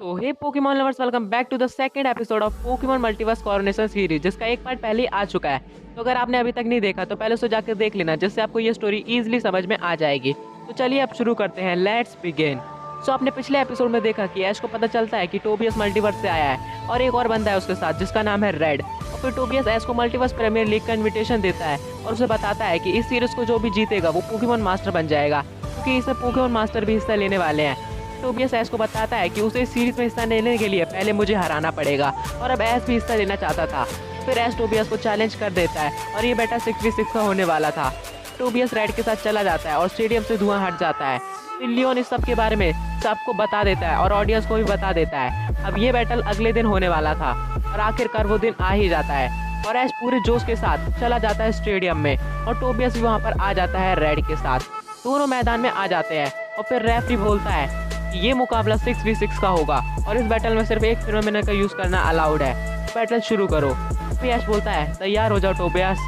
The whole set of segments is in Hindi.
तो hey Pokemon lovers, welcome back to the second episode of Pokemon multiverse coronation series, जिसका एक पार्ट पहले ही आ चुका है। तो अगर आपने अभी तक नहीं देखा तो पहले उसे जाकर देख लेना, जिससे आपको ये स्टोरी इजीली समझ में आ जाएगी। तो चलिए अब शुरू करते हैं, लेट्स बिगिन। सो आपने पिछले एपिसोड में देखा कि ऐश को पता चलता है कि टोबियस मल्टीवर्स से आया है और एक और बंदा है उसके साथ जिसका नाम है रेड। और फिर टोबियस ऐश को मल्टीवर्स प्रीमियर लीग का इन्विटेशन देता है और उसे बताता है कि इस सीरीज को जो भी जीतेगा वो पोकेमॉन मास्टर बन जाएगा, क्योंकि इसमें पोकेमॉन मास्टर भी हिस्सा लेने वाले हैं। टोबियस ऐश को बताता है कि उसे इस सीरीज में हिस्सा लेने के लिए पहले मुझे हराना पड़ेगा, और अब ऐश भी हिस्सा लेना चाहता था। फिर ऐश टोबियस को चैलेंज कर देता है और ये बैटल 6v6 का होने वाला था। टोबियस रेड के साथ चला जाता है और स्टेडियम से धुआं हट जाता है। फिर लियोन इस सब के बारे में सबको बता देता है और ऑडियंस को भी बता देता है। अब ये बैटल अगले दिन होने वाला था और आखिरकार वो दिन आ ही जाता है और ऐश पूरे जोश के साथ चला जाता है स्टेडियम में, और टोबियस भी वहाँ पर आ जाता है रेड के साथ। दोनों मैदान में आ जाते हैं और फिर रेफरी बोलता है ये मुकाबला 6v6 का होगा और इस बैटल में सिर्फ एक फिनोमेना का यूज करना अलाउड है। बैटल शुरू करो। फिर ऐश बोलता है तैयार हो जाओ टोबियस।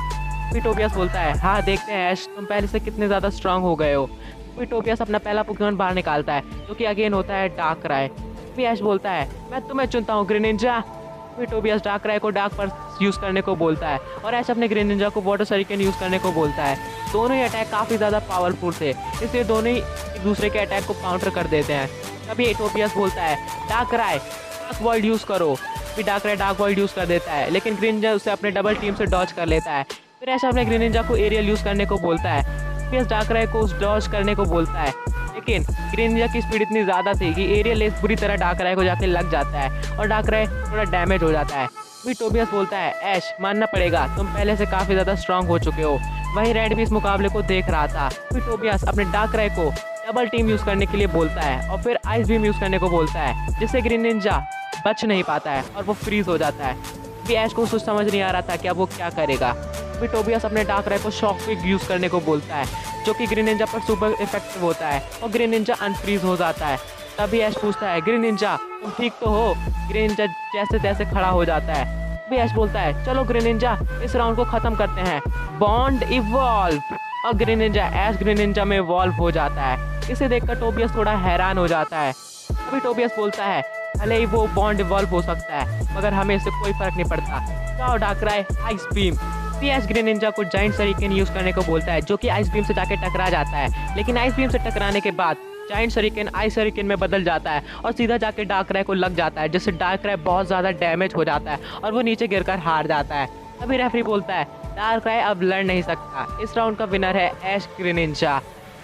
फिर टोबियस बोलता है हाँ देखते हैं ऐश, तुम पहले से कितने ज़्यादा स्ट्रांग हो गए हो। फिर टोबियस अपना पहला पोकेमॉन बाहर निकालता है, जो कि अगेन होता है डार्कराय। फिर ऐश बोलता है मैं तुम्हें चुनता हूँ ग्रीनिंजा। फिर टोबियस डार्कराय को डार्क पर यूज़ करने को बोलता है और ऐश अपने ग्रीनिंजा को वाटर सरिकेन यूज़ करने को बोलता है। दोनों ही अटैक काफ़ी ज़्यादा पावरफुल थे, इसलिए दोनों ही एक दूसरे के अटैक को काउंटर कर देते हैं। तभी टोबियस बोलता है डार्कराय डार्क वर्ल्ड यूज़ करो। फिर डार्कराय डार्क वर्ल्ड यूज़ कर देता है, लेकिन ग्रीनिंजा उसे अपने डबल टीम से डॉज कर लेता है। फिर ऐश अपने ग्रीनिंजा को एरियल यूज़ करने को बोलता है। फिर डार्कराय को उस डॉज करने को बोलता है, लेकिन ग्रीनिंजा की स्पीड इतनी ज़्यादा थी कि एरियल लेस बुरी तरह डार्कराय को जाके लग जाता है और डार्कराय थोड़ा डैमेज हो जाता है। फिर टोबियस बोलता है ऐश मानना पड़ेगा, तुम पहले से काफ़ी ज़्यादा स्ट्रांग हो चुके हो। वहीं रेड भी इस मुकाबले को देख रहा था। फिर टोबियस अपने डार्कराय को डबल टीम यूज़ करने के लिए बोलता है और फिर आइस बीम यूज़ करने को बोलता है, जिससे ग्रीनिंजा बच नहीं पाता है और वो फ्रीज हो जाता है। फिर ऐश को कुछ समझ नहीं आ रहा था कि अब वो क्या करेगा। फिर टोबियस अपने डार्कराय को शॉक क्विक यूज़ करने को बोलता है, जो कि ग्रीनिंजा पर सुपर इफेक्टिव होता है और ग्रीनिंजा अनफ्रीज हो जाता है। तभी ऐश पूछता है ग्रीनिंजा तुम ठीक तो हो। ग्रीनिंजा जैसे तैसे खड़ा हो जाता है। भी ऐश बोलता है चलो ग्रीनिंजा इस राउंड को खत्म करते हैं, बॉन्ड इवॉल्व। और ग्रीनिंजा ऐश ग्रीनिंजा में इवॉल्व हो जाता है। इसे देखकर टोबियस थोड़ा हैरान हो जाता है। तभी टोबियस बोलता है भले ही वो बॉन्ड इवॉल्व हो सकता है, मगर हमें इससे कोई फर्क नहीं पड़ता। जाओ डार्कराय आइस बीम। फिर ऐश ग्रीनिंजा को जाइंट सरिकेन यूज करने को बोलता है, जो कि आइस बीम से जाके टकरा जाता है, लेकिन आइस बीम से टकराने के बाद जाइंट सरिकेन आइस सरिकेन में बदल जाता है और सीधा जाके डार्कराय को लग जाता है, जिससे डार्कराय बहुत ज़्यादा डैमेज हो जाता है और वो नीचे गिरकर हार जाता है। तभी रेफरी बोलता है डार्कराय अब लड़ नहीं सकता, इस राउंड का विनर है ऐश ग्रीनिंजा।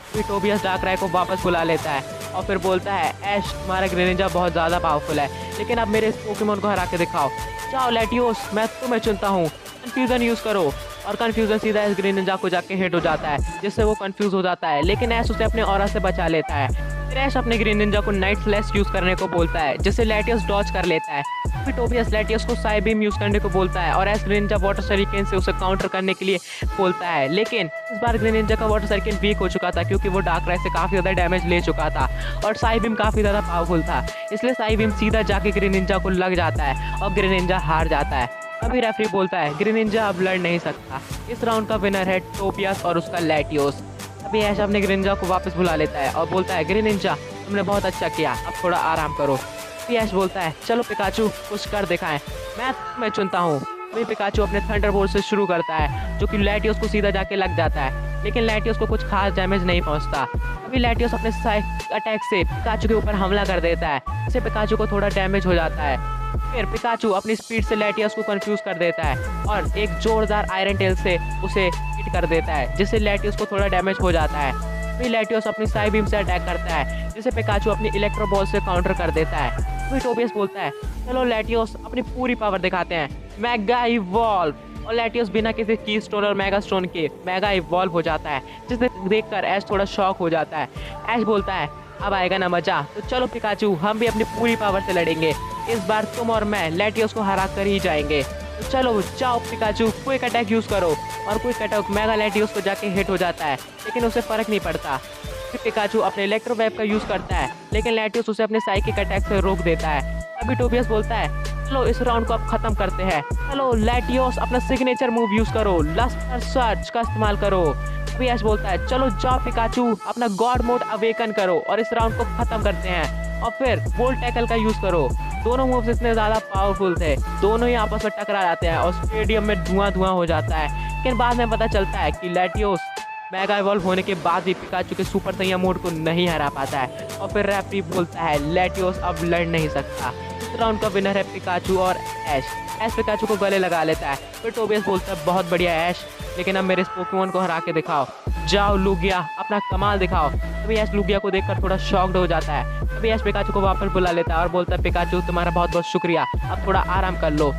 फिर टोबियस डार्कराय को वापस बुला लेता है और फिर बोलता है ऐश तुम्हारा ग्रीनिंजा बहुत ज़्यादा पावरफुल है, लेकिन अब मेरे इस पोकेमॉन को हरा के दिखाओ। जाओ लैटियोस मैं तुम्हें चुनता हूँ, कन्फ्यूज़न यूज़ करो। और कन्फ्यूज़न सीधा ऐश ग्रीनिंजा को जाके हिट हो जाता है, जिससे वो कन्फ्यूज़ हो जाता है, लेकिन ऐश उसे अपने ऑरा से बचा लेता है। फिर ऐश अपने ग्रीनिंजा को नाइट फ्लैश यूज़ करने को बोलता है, जिससे लैटियस डॉज कर लेता है। फिर टोबियस लैटियस को साई बीम यूज़ करने को बोलता है और ऐश ग्रीनिंजा वाटर सरिकेन से उसे काउंटर करने के लिए बोलता है, लेकिन इस बार ग्रीनिंजा का वाटर सरिकेन वीक हो चुका था, क्योंकि वो डार्कराय से काफ़ी ज़्यादा डैमेज ले चुका था और साई बीम काफ़ी ज़्यादा पावरफुल था, इसलिए साई बीम सीधा जाके ग्रीनिंजा को लग जाता है और ग्रीनिंजा हार जाता है। अभी रेफरी बोलता है ग्रीनिंजा अब लड़ नहीं सकता, इस राउंड का विनर है टोबियस और उसका लैटियोस। अभी ऐश अपने ग्रीनिंजा को वापस बुला लेता है और बोलता है ग्रीनिंजा तुमने बहुत अच्छा किया, अब थोड़ा आराम करो। फिर ऐश बोलता है चलो पिकाचू कुछ कर दिखाएं, मैं चुनता हूँ। अभी पिकाचू अपने थंडरबोल्ट से शुरू करता है, जो कि लैटियोस को सीधा जाके लग जाता है, लेकिन लैटियोस को कुछ खास डैमेज नहीं पहुँचता। अभी लैटियोस अपने साइक अटैक से पिकाचू के ऊपर हमला कर देता है, इससे पिकाचू को थोड़ा डैमेज हो जाता है। फिर पिकाचू अपनी स्पीड से लैटियस को कंफ्यूज कर देता है और एक जोरदार आयरन टेल से उसे हिट कर देता है, जिससे लैटियस को थोड़ा डैमेज हो जाता है। फिर लैटियस अपनी साई बीम से अटैक करता है, जिसे पिकाचू अपनी इलेक्ट्रो बॉल से काउंटर कर देता है। फिर टोबियस बोलता है चलो लैटियस अपनी पूरी पावर दिखाते हैं, मेगा इवॉल्व। और लैटियस बिना किसी की स्टोन और मेगा स्टोन के मेगा इवॉल्व हो जाता है, जिसे देखकर ऐश थोड़ा शॉक हो जाता है। ऐश बोलता है अब आएगा ना मजा, तो चलो पिकाचू हम भी अपनी पूरी पावर से लड़ेंगे, इस बार तुम और मैं लैटियोस को हरा कर ही जाएंगे। तो चलो जाओ पिकाचू क्विक अटैक यूज़ करो। और क्विक अटैक मेगा लैटियोस को जाके हिट हो जाता है, लेकिन उसे फर्क नहीं पड़ता। फिर पिकाचू अपने इलेक्ट्रो वेव का यूज़ करता है, लेकिन लैटियोस उसे अपने साइकिक अटैक से रोक देता है। अभी टोबियस बोलता है चलो इस राउंड को अब खत्म करते हैं, चलो लैटियोस अपना सिग्नेचर मूव यूज़ करो, लस्टर सर्च का इस्तेमाल करो। अभी ऐश बोलता है चलो जाओ पिकाचू अपना गॉड मोड अवेकन करो और इस राउंड को खत्म करते हैं। और फिर वोल्ट टैकल का यूज करो। दोनों मूव्स इतने ज्यादा पावरफुल थे, दोनों ही आपस में टकरा जाते हैं और स्टेडियम में धुआं हो जाता है। लेकिन बाद में पता चलता है कि लैटियोस मेगा इवॉल्व होने के बाद भी पिकाचू के सुपर सैया मोड को नहीं हरा पाता है और फिर रेफरी बोलता है लैटियोस अब लड़ नहीं सकता। इस राउंड का विनर है पिकाचू और ऐश पिकाचू को गले लगा लेता है। फिर टोबियस बोलता है बहुत बढ़िया ऐश, लेकिन अब मेरे इस पोकेमॉन को हरा के दिखाओ। जाओ लुगिया, अपना कमाल दिखाओ। तभी ऐश लुगिया को देखकर थोड़ा शॉक्ड हो जाता है। तभी ऐश पिकाचू को वापस बुला लेता है और बोलता है पिकाचू तुम्हारा बहुत बहुत शुक्रिया, अब थोड़ा आराम कर लो।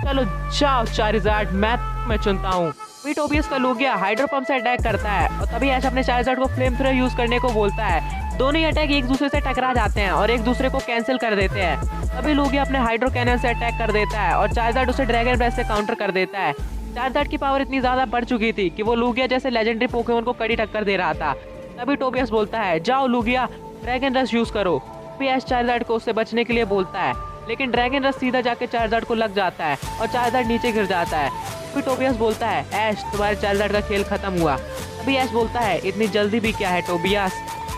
चलो जाओ चारिज़ार्ड, मैं चुनता हूँ। टोबियस का लुगिया हाइड्रो पंप से अटैक करता है और तभी ऐश अपने चारिज़ार्ड को फ्लेम थ्रो यूज करने को बोलता है। दोनों ही अटैक एक दूसरे से टकरा जाते हैं और एक दूसरे को कैंसिल कर देते हैं। तभी लुगिया अपने हाइड्रो कैनन से अटैक कर देता है और चारिज़ार्ड उसे ड्रैगन ब्रेथ से काउंटर कर देता है। चारिज़ार्ड की पावर इतनी ज्यादा बढ़ चुकी थी कि वो लुगिया जैसे लेजेंडरी पोकेमॉन को कड़ी टक्कर दे रहा था। तभी टोबियस बोलता है जाओ लुगिया, ड्रैगन रश यूज करो। तभी ऐश चारिज़ार्ड को उससे बचने के लिए बोलता है, लेकिन ड्रैगन रश सीधा जाके चारिज़ार्ड को लग जाता है और चारिज़ार्ड नीचे गिर जाता है। फिर टोबियस बोलता है ऐश तुम्हारे चारिज़ार्ड का खेल खत्म हुआ। अभी ऐश बोलता है इतनी जल्दी भी क्या है टोबियस।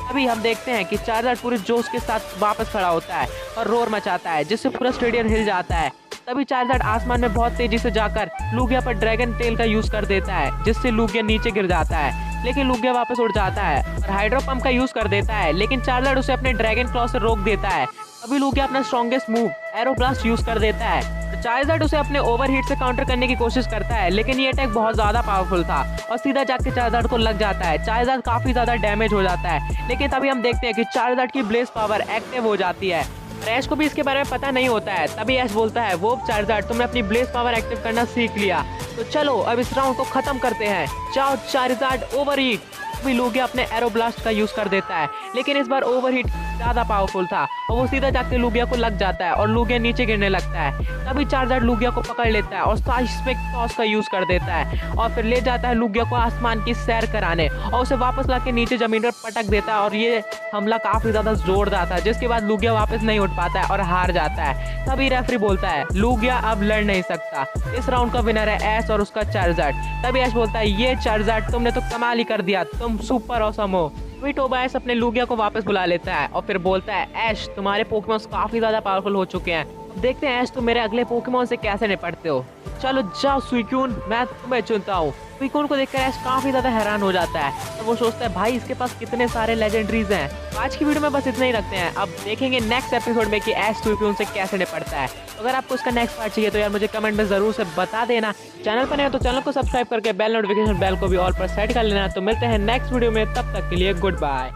अभी हम देखते हैं कि चारिज़ार्ड पूरे जोश के साथ वापस खड़ा होता है और रोर मचाता है जिससे पूरा स्टेडियम हिल जाता है। तभी चारिज़ार्ड आसमान में बहुत तेजी से जाकर लुगिया पर ड्रैगन टेल का यूज कर देता है जिससे लुगिया नीचे गिर जाता है, लेकिन लुगिया वापस उड़ जाता है और हाइड्रो पंप का यूज कर देता है, लेकिन चारिज़ार्ड उसे अपने ड्रैगन क्लॉ से रोक देता है। अभी लुगिया अपना स्ट्रॉन्गेस्ट मूव एरोब्लास्ट यूज कर देता है। चारिज़ार्ड उसे अपने ओवरहीट से काउंटर करने की कोशिश करता है, लेकिन ये अटैक बहुत ज्यादा पावरफुल था और सीधा जाके चारिज़ार्ड को लग जाता है। चारिज़ार्ड काफी ज्यादा डैमेज हो जाता है, लेकिन तभी हम देखते हैं कि चारिज़ार्ड की ब्लेज पावर एक्टिव हो जाती है। ऐश को भी इसके बारे में पता नहीं होता है। तभी ऐश बोलता है वो चारिज़ार्ड तुमने अपनी ब्लेज पावर एक्टिव करना सीख लिया, तो चलो अब इस राउंड को खत्म करते हैं। जाओ चारिज़ार्ड ओवरहीट। अभी लुगिया अपने एरोब्लास्ट का यूज कर देता है, लेकिन इस बार ओवरहीट ज्यादा पावरफुल था और वो सीधा जाके लुगिया को लग जाता है और लुगिया नीचे गिरने लगता है। तभी चारिज़ार्ड लुगिया को पकड़ लेता है और साइस्मिक टॉस का यूज कर देता है और फिर ले जाता है लुगिया को आसमान की सैर कराने और उसे वापस लाके नीचे जमीन पर पटक देता है और ये हमला काफी ज्यादा जोरदार था, जिसके बाद लुगिया वापस नहीं उठ पाता है और हार जाता है। तभी रेफरी बोलता है लुगिया अब लड़ नहीं सकता, इस राउंड का विनर है ऐश और उसका चारिज़ार्ड। तभी ऐश बोलता है ये चारिज़ार्ड तुमने तो कमाल ही कर दिया, तुम सुपर ऑसम हो। तभी टोबियस अपने लुगिया को वापस बुला लेता है और फिर बोलता है ऐश तुम्हारे पोकेमॉन्स काफी ज्यादा पावरफुल हो चुके हैं, अब देखते हैं ऐश तुम मेरे अगले पोकेमॉन से कैसे निपटते हो। चलो जाओ सुइक्यून, मैं तुम्हें चुनता हूँ। सुइक्यून को देखकर ऐश काफी ज्यादा हैरान हो जाता है, तो वो सोचता है भाई इसके पास कितने सारे लेजेंडरीज हैं। आज की वीडियो में बस इतना ही रखते हैं, अब देखेंगे नेक्स्ट एपिसोड में कि ऐश सुइक्यून से कैसे निपटता है। अगर आपको इसका नेक्स्ट पार्ट चाहिए तो यार मुझे कमेंट में जरूर से बता देना। चैनल पर नए तो चैनल को सब्सक्राइब करके बेल नोटिफिकेशन बेल को भी ऑल पर सेट कर लेना। तो मिलते हैं नेक्स्ट वीडियो में, तब तक के लिए गुड बाय।